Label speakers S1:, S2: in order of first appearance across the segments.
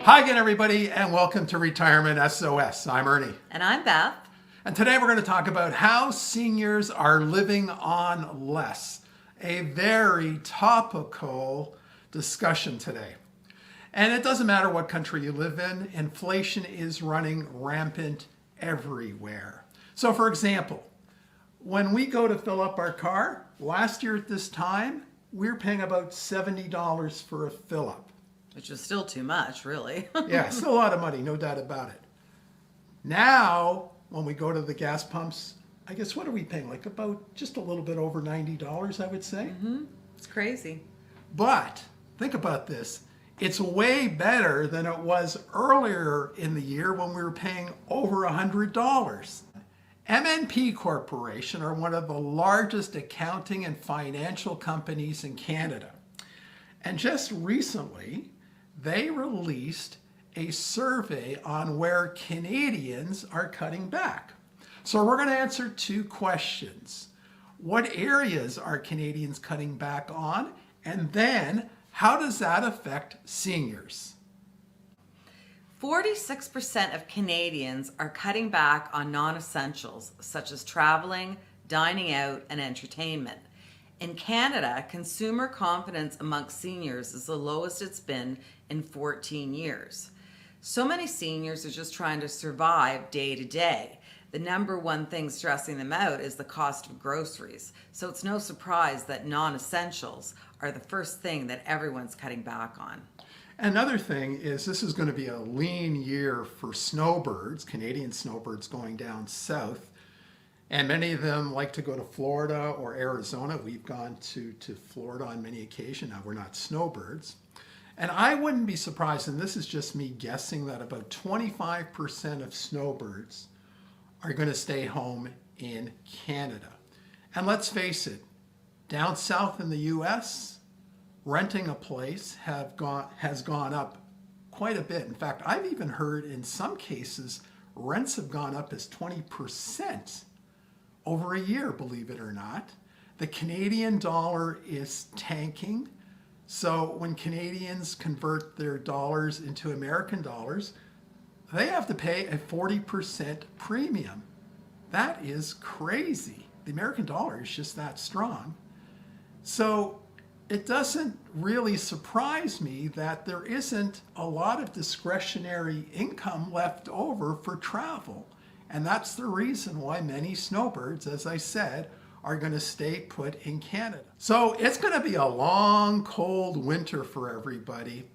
S1: Hi again, everybody, and welcome to Retirement SOS. I'm Ernie.
S2: And I'm Beth.
S1: And today we're going to talk about how seniors are living on less. A very topical discussion today. And it doesn't matter what country you live in, inflation is running rampant everywhere. So for example, when we go to fill up our car, last year at this time, we were paying about $70 for a fill up.
S2: Which is still too much, really.
S1: Yeah, still a lot of money, no doubt about it. Now, when we go to the gas pumps, I guess what are we paying? Like about just a little bit over $90, I would say.
S2: It's crazy.
S1: But think about this. It's way better than it was earlier in the year when we were paying over $100. MNP Corporation are one of the largest accounting and financial companies in Canada. And just recently, they released a survey on where Canadians are cutting back. So we're going to answer two questions. What areas are Canadians cutting back on? And then how does that affect seniors?
S2: 46% of Canadians are cutting back on non-essentials such as traveling, dining out, and entertainment. In Canada, consumer confidence amongst seniors is the lowest it's been in 14 years. So many seniors are just trying to survive day to day. The number one thing stressing them out is the cost of groceries. So it's no surprise that non-essentials are the first thing that everyone's cutting back on.
S1: Another thing is this is going to be a lean year for snowbirds, Canadian snowbirds going down south. And many of them like to go to Florida or Arizona. We've gone to Florida on many occasions. Now, we're not snowbirds. And I wouldn't be surprised, and this is just me guessing, that about 25% of snowbirds are going to stay home in Canada. And let's face it, down south in the U.S., renting a place has gone up quite a bit. In fact, I've even heard in some cases rents have gone up as 20% over a year, believe it or not. The Canadian dollar is tanking. So when Canadians convert their dollars into American dollars, they have to pay a 40% premium. That is crazy. The American dollar is just that strong. So it doesn't really surprise me that there isn't a lot of discretionary income left over for travel. And that's the reason why many snowbirds, as I said, are going to stay put in Canada. So it's going to be a long, cold winter for everybody.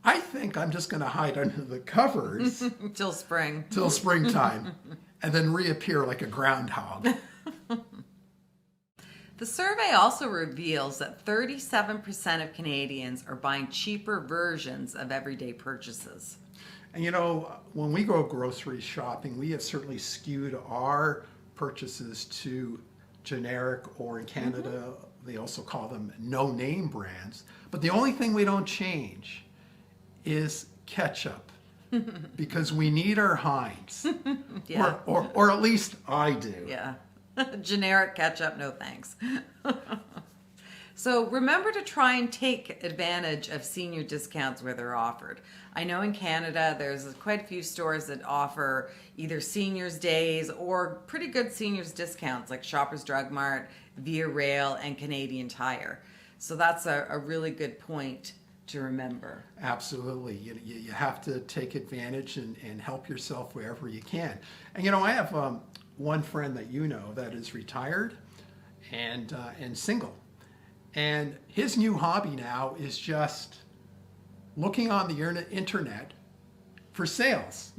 S1: I think I'm just going to hide under the covers
S2: Till spring.
S1: till springtime and then reappear like a groundhog.
S2: The survey also reveals that 37% of Canadians are buying cheaper versions of everyday purchases.
S1: And you know, when we go grocery shopping, we have certainly skewed our purchases to generic, or in Canada, they also call them no-name brands. But the only thing we don't change is ketchup because we need our Heinz.
S2: Yeah.
S1: Or at least I do.
S2: Yeah. Generic ketchup, no thanks. So remember to try and take advantage of senior discounts where they're offered. I know in Canada there's quite a few stores that offer either seniors days or pretty good seniors discounts like Shoppers Drug Mart, Via Rail, and Canadian Tire. So that's a really good point to remember.
S1: Absolutely. You have to take advantage and help yourself wherever you can. And you know, I have one friend that you know that is retired and single. And his new hobby now is just looking on the internet for sales.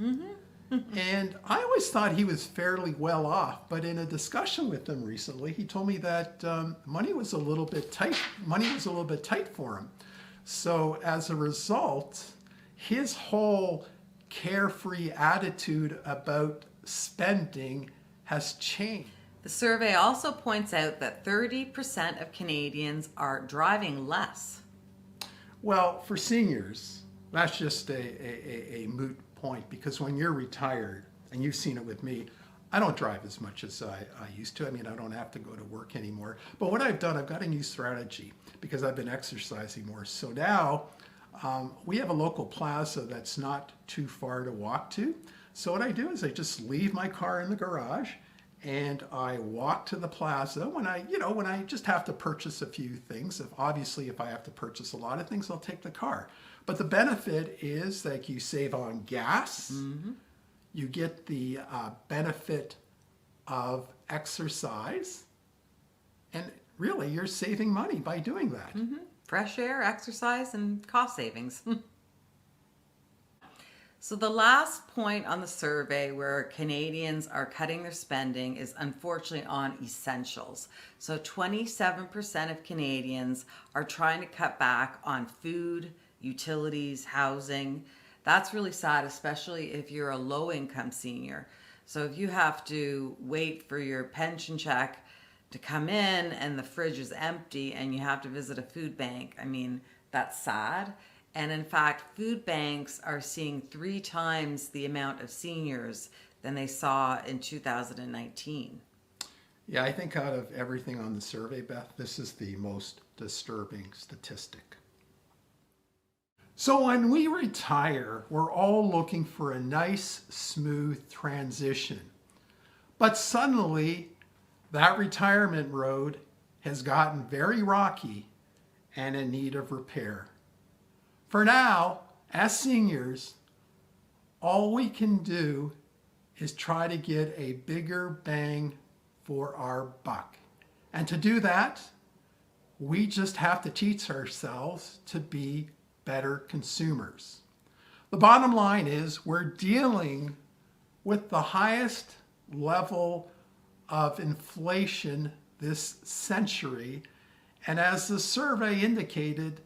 S1: And I always thought he was fairly well off, but in a discussion with him recently, he told me that money was a little bit tight. Money was a little bit tight for him. So as a result, his whole carefree attitude about spending has changed.
S2: The survey also points out that 30% of Canadians are driving less.
S1: Well, for seniors, that's just a moot point, because when you're retired, and you've seen it with me, I don't drive as much as I used to. I mean, I don't have to go to work anymore. But what I've done, I've got a new strategy because I've been exercising more. So now We have a local plaza that's not too far to walk to. So what I do is I just leave my car in the garage and I walk to the plaza when I just have to purchase a few things. Obviously, if I have to purchase a lot of things, I'll take the car. But the benefit is that you save on gas. You get the benefit of exercise. And really, you're saving money by doing that.
S2: Fresh air, exercise, and cost savings. So the last point on the survey where Canadians are cutting their spending is unfortunately on essentials. So 27% of Canadians are trying to cut back on food, utilities, housing. That's really sad, especially if you're a low-income senior. So if you have to wait for your pension check to come in and the fridge is empty and you have to visit a food bank, I mean, that's sad. And in fact, food banks are seeing 3 times the amount of seniors than they saw in 2019.
S1: Yeah, I think out of everything on the survey, Beth, this is the most disturbing statistic. So when we retire, we're all looking for a nice, smooth transition. But suddenly, that retirement road has gotten very rocky and in need of repair. For now, as seniors, all we can do is try to get a bigger bang for our buck. And to do that, we just have to teach ourselves to be better consumers. The bottom line is we're dealing with the highest level of inflation this century, and as the survey indicated,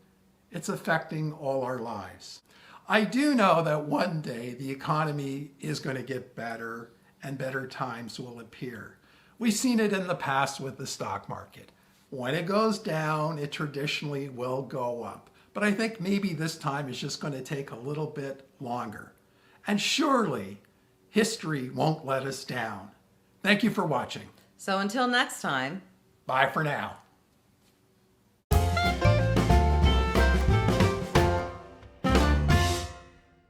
S1: it's affecting all our lives. I do know that one day the economy is going to get better and better times will appear. We've seen it in the past with the stock market. When it goes down, it traditionally will go up. But I think maybe this time it's just going to take a little bit longer. And surely history won't let us down. Thank you for watching.
S2: So until next time.
S1: Bye for now.